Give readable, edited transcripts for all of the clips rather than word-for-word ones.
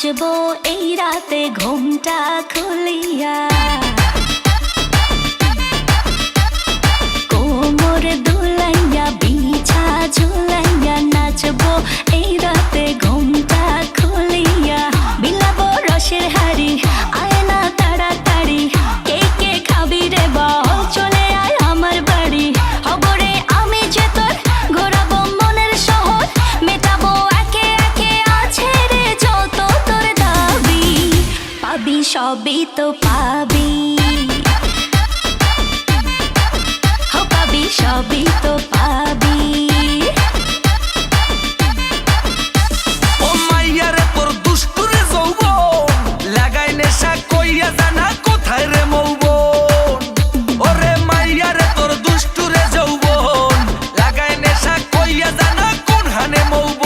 নাচবো এই রাতে ঘুমটা খুলিয়া, কোমর দুলাইয়া বিছা ঝুলাইয়া নাচবো এই রাতে ঘুমটা খুলিয়া। বিলাবো রসের হাড়ি আয় না তাড়াতাড়ি, কে কে খাবি রে বল চলে আয় আমার বাড়ি। হবরে আমি যে তোর ঘোরাবো মনের শহর, মেটাবো একে একে আছে রে যত তোর দাবি। পাবি সবই তো পাবি, পাবি সবই তো পাবি। ও মাইয়া রে তোর দুষ্টুরে যৌবন, লাগাই নেশা কইয়া জানা কোথায় রে মৌবন। ওরে মাইয়া রে তোর দুষ্টুরে যৌবন, লাগাই নেশা কইয়া জানা কোন হানে মৌবন।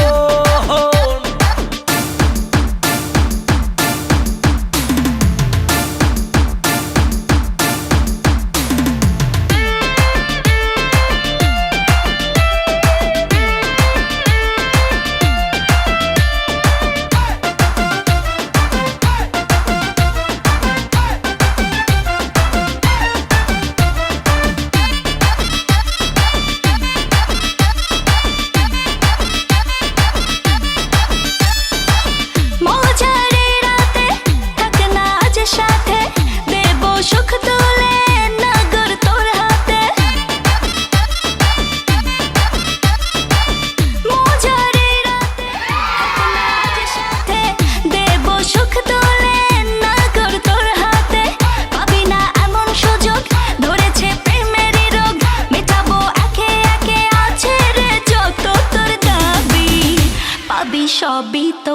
সবই তো